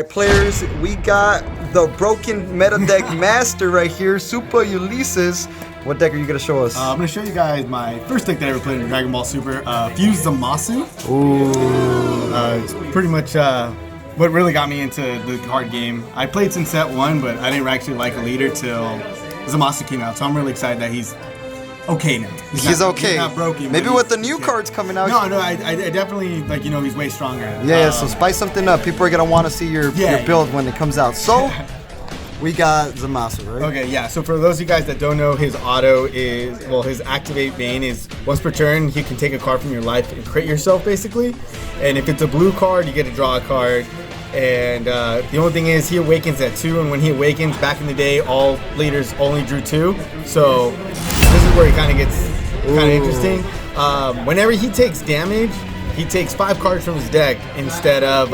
right, players, we got the broken meta deck master right here, Supah Ulysses. What deck are you gonna show us? I'm gonna show you guys my first deck that I ever played in Dragon Ball Super, Fused Zamasu. Ooh. It's pretty much what really got me into the card game. I played since set 1, but I didn't actually like a leader till Zamasu came out, so I'm really excited that he's okay now. He's okay. He's not broken. Maybe with the new cards coming out. No, I definitely, like, you know, he's way stronger. Yeah, so spice something up. People are gonna want to see your build when it comes out. So, we got Zamasu, right? Okay, yeah. So for those of you guys that don't know, his auto is, well, his activate main is once per turn, he can take a card from your life and crit yourself, basically. And if it's a blue card, you get to draw a card. And the only thing is, he awakens at 2, and when he awakens, back in the day, all leaders only drew 2. So this is where he kind of gets kind of interesting. Whenever he takes damage, he takes 5 cards from his deck instead of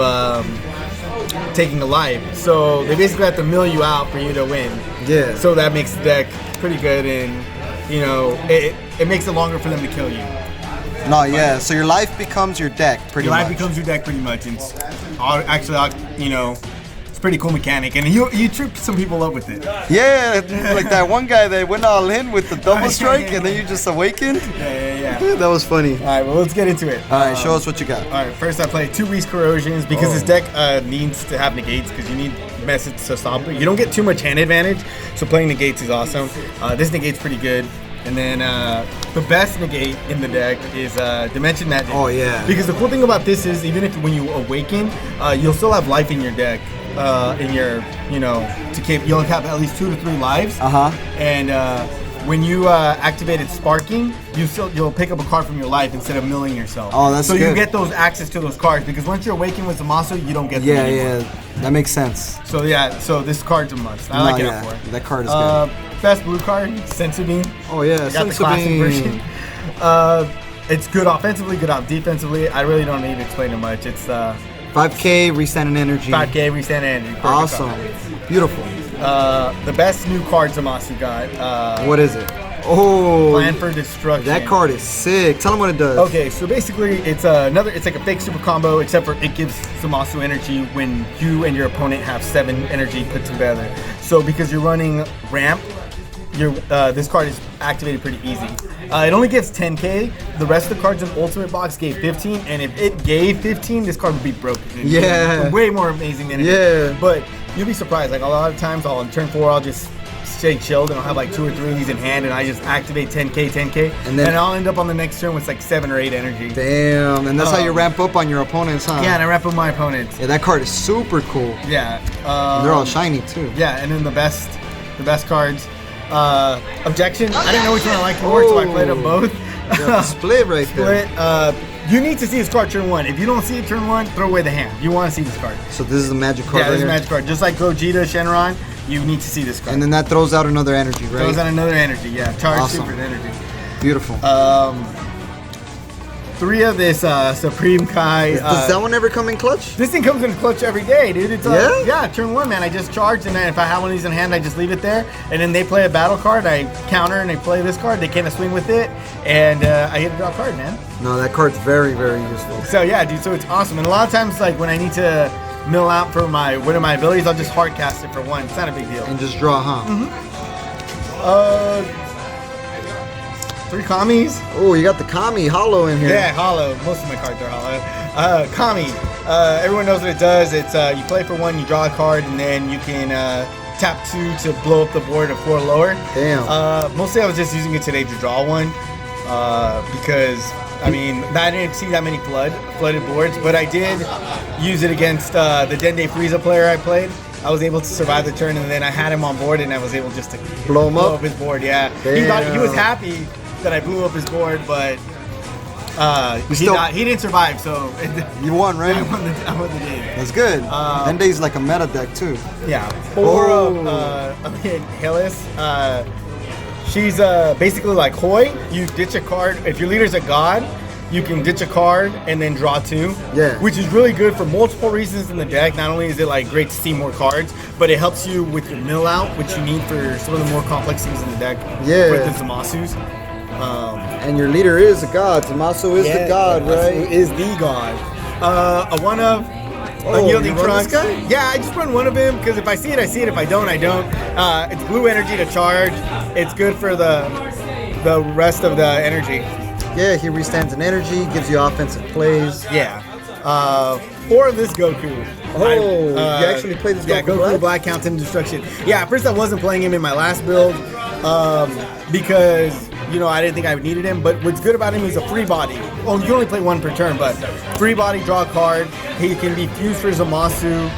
taking a life. So they basically have to mill you out for you to win. Yeah. So that makes the deck pretty good, and you know, it makes it longer for them to kill you. No, yeah. So your life becomes your deck, pretty much. Your life becomes your deck, pretty much. And actually, you know, it's a pretty cool mechanic, and you trip some people up with it. Yeah, like that one guy that went all in with the double strike, and then you just awakened. Yeah. That was funny. All right, well, let's get into it. All right, show us what you got. All right, first I play 2 Weak Corrosions because this deck needs to have negates because you need methods to stop it. You don't get too much hand advantage, so playing negates is awesome. This negate's pretty good. And then the best negate in the deck is Dimension Magic. Oh, yeah. Because the cool thing about this is, even if when you awaken, you'll still have life in your deck. You'll have at least 2 to 3 lives. And when you activated Sparking, you'll pick up a card from your life instead of milling yourself. Oh, that's so good. you get those access to those cards, because once you're awakened with Zamasu, you don't get them anymore. Yeah, that makes sense. So yeah, so this card's a must. I like it up for it. That card is good. Best blue card, Sensu Beam. Oh yeah, got the classic version. It's good offensively, good defensively. I really don't need to explain it much. It's 5K restand energy. 5K restand energy. Awesome, beautiful. The best new card Zamasu got. What is it? Oh, Plan for Destruction. That card is sick. Tell them what it does. Okay, so basically it's like a fake super combo, except for it gives Zamasu energy when you and your opponent have 7 energy put together. So because you're running ramp, this card is activated pretty easy. It only gives 10k. The rest of the cards in Ultimate Box gave 15, and if it gave 15, this card would be broken. Yeah. Way more amazing than it is. But you'll be surprised. Like, a lot of times, on turn 4, I'll just stay chilled, and I'll have like 2 or 3 of these in hand, and I just activate 10k, and I'll end up on the next turn with like 7 or 8 energy. Damn, and that's how you ramp up on your opponents, huh? Yeah, and I ramp up my opponents. Yeah, that card is super cool. Yeah. And they're all shiny too. Yeah, and then the best cards. Objection. I didn't know which one I liked more, so I played them both. Split right there. You need to see this card turn 1. If you don't see it turn 1, throw away the hand. You want to see this card. So this is a magic card. Yeah, this is a magic card. Just like Gogeta, Shenron, you need to see this card. And then that throws out another energy, right? Throws out another energy, yeah. Charge Awesome. super energy. Beautiful. 3 of this Supreme Kai. Does that one ever come in clutch? This thing comes in clutch every day, dude. It's yeah, turn 1, man. I just charge, and then if I have one of these in hand, I just leave it there. And then they play a battle card, I counter, and they play this card. They can't swing with it, and I get to draw a card, man. No, that card's very, very useful. So yeah, dude. So it's awesome. And a lot of times, like when I need to mill out for one of my abilities, I'll just hard cast it for 1. It's not a big deal. And just draw, huh? 3 Kamis. Oh, you got the Kami Hollow in here. Yeah, Hollow. Most of my cards are Hollow. Kami. Everyone knows what it does. It's you play for 1, you draw a card, and then you can tap 2 to blow up the board to 4 lower. Damn. Mostly I was just using it today to draw 1 because I didn't see that many flooded boards, but I did use it against the Dende Frieza player I played. I was able to survive the turn, and then I had him on board, and I was able just to blow up his board. Yeah, he was happy that I blew up his board, but he didn't survive, so you won, right? I won the game. That's good. Dende's like a meta deck too. Yeah. 4 of Hillis. She's basically like Hoi. You ditch a card if your leader's a god. You can ditch a card and then draw 2. Yeah. Which is really good for multiple reasons in the deck. Not only is it like great to see more cards, but it helps you with your mill out, which you need for some of the more complex things in the deck. Yeah. With the Zamasus. And your leader is a god. Zamasu is the god, right? Zamasu is the god. A 1 of Oh, unyielding you run trunks. this guy? Yeah, I just run one of him because if I see it, I see it. If I don't, I don't. It's blue energy to charge. It's good for the rest of the energy. Yeah, he restands in energy, gives you offensive plays. Yeah. Or this Goku. Oh, you actually played this Goku Yeah, Goku Black? Black counts in destruction. Yeah, at first I wasn't playing him in my last build because, you know, I didn't think I needed him. But what's good about him is a free body. Well, you only play one per turn, but free body, draw a card. He can be fused for Zamasu.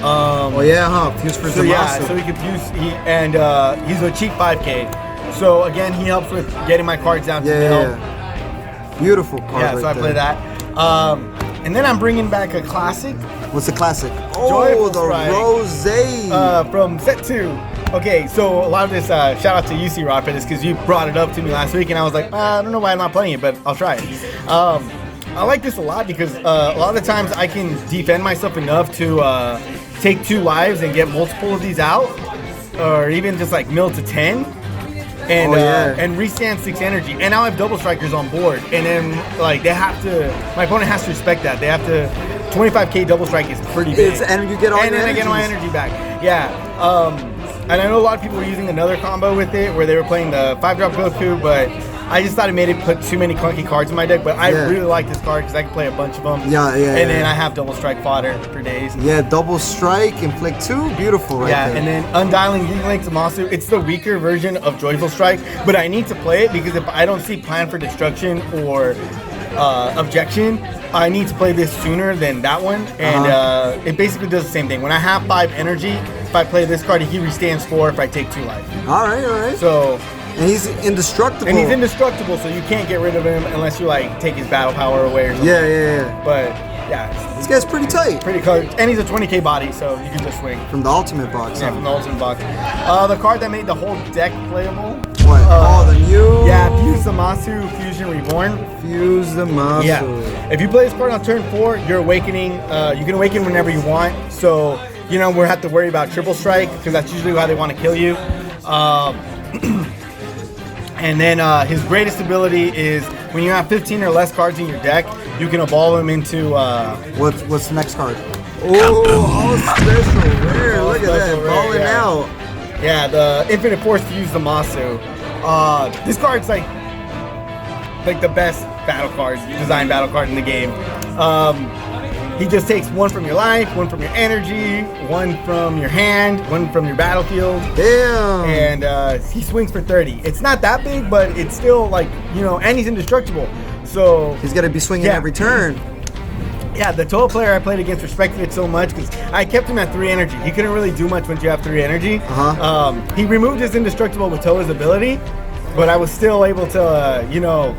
Oh yeah, huh? Fuse for So Zamasu. yeah, so he can fuse, he's a cheap 5K. So again, he helps with getting my cards down to nil. Yeah. Beautiful card. Yeah, so I play that. And then I'm bringing back a classic. What's the classic? Joyful Oh, the Strike. Rose. From set 2. Okay, so a lot of this, shout out to UC Rock for this because you brought it up to me last week and I was like, I don't know why I'm not playing it, but I'll try it. I like this a lot because a lot of the times I can defend myself enough to take 2 lives and get multiple of these out, or even just like mill to 10. And and restand 6 energy, and now I have double strikers on board, and then like they have to. My opponent has to respect that. They have to. 25k double strike is pretty big. And you get all and your then I get my energy back. Yeah. And I know a lot of people were using another combo with it, where they were playing the 5-drop Goku, but I just thought it made it put too many clunky cards in my deck. But I really like this card because I can play a bunch of them. Yeah. And then I have double strike fodder for days. Yeah, double strike, inflict 2, beautiful right there. And then Undialing Link Zamasu, it's the weaker version of Joyful Strike, but I need to play it because if I don't see Plan for Destruction or Objection, I need to play this sooner than that one, and it basically does the same thing. When I have 5 energy, if I play this card, he restands 4 if I take 2 life. All right. So, and he's indestructible. So you can't get rid of him unless you like take his battle power away or something. Yeah. But yeah, This guy's pretty tight. pretty close. And he's a 20k body, so you can just swing. From the ultimate box. Yeah, huh? from the ultimate box. The card that made the whole deck playable. What? The new. Yeah, Fuse Zamasu Fusion Reborn. Fuse Zamasu. Yeah. If you play this card on turn 4, you're awakening. You can awaken whenever you want. So, you know, we have to worry about triple strike because that's usually how they want to kill you. And then his greatest ability is when you have 15 or less cards in your deck, you can evolve him into. What's the next card? Oh, special rare. Look at that. Special rare, Balling yeah. out. Yeah, the Infinite Force Fuse Zamasu. This card's like the best battle card, design battle card in the game. He just takes 1 from your life, 1 from your energy, 1 from your hand, 1 from your battlefield. Damn. And he swings for 30. It's not that big, but it's still like, you know, and he's indestructible. So He's got to be swinging every turn. yeah, the Toa player I played against respected it so much because I kept him at 3 energy. He couldn't really do much once you have 3 energy. He removed his indestructible with Toa's ability, but I was still able to, you know,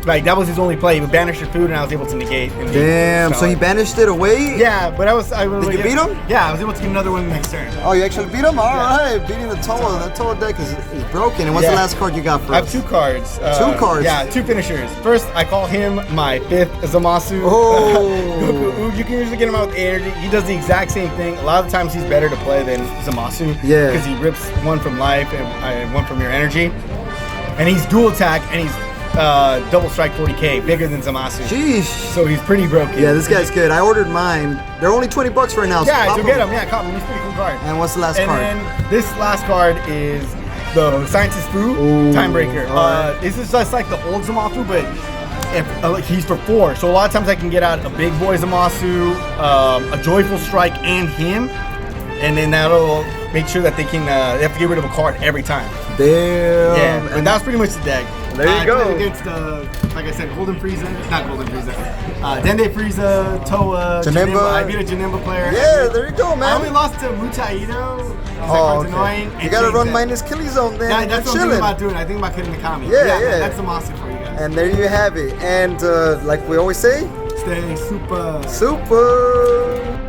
like that was his only play. He would banish your food, and I was able to negate. And Damn. So he banished it away? Yeah, but I was. Did you beat him? Yeah, I was able to get another one next turn. Oh, you actually beat him? All right. Beating the Toa. That Toa deck is broken. And what's the last card you got for I us? have 2 cards. 2 cards? Yeah, 2 finishers. First, I call him my 5th Zamasu. Oh. Goku. You can usually get him out with energy. He does the exact same thing. A lot of times he's better to play than Zamasu. Yeah. Because he rips 1 from life and 1 from your energy. And he's dual attack, and he's double strike 40k, bigger than Zamasu. Sheesh. So he's pretty broken. Yeah, this guy's good. I ordered mine. They're only $20 right now. So Yeah, pop to 'em. get him. Yeah, cop him. He's a pretty cool card. And what's the last card? And then this last card is the Scientist Fu Timebreaker. alright. This is just like the old Zamasu, but if, he's for 4. So a lot of times I can get out a big boy Zamasu, a Joyful Strike, and him. And then that'll make sure that they can they have to get rid of a card every time. Damn. Yeah, and that's pretty much the deck. There you go. I played against, like I said, Golden Frieza, not Golden Frieza, Dende Frieza, Toa, Janemba. I beat a Janemba player. Yeah, there you go, man. I only lost to Mutaido. Oh, okay. Annoying. You gotta run minus Killy Zone then. Yeah, that's what I'm chilling. thinking about doing. I think about hitting the Kami. Yeah. That's the monster for you guys. And there you have it. And like we always say, Stay super. super.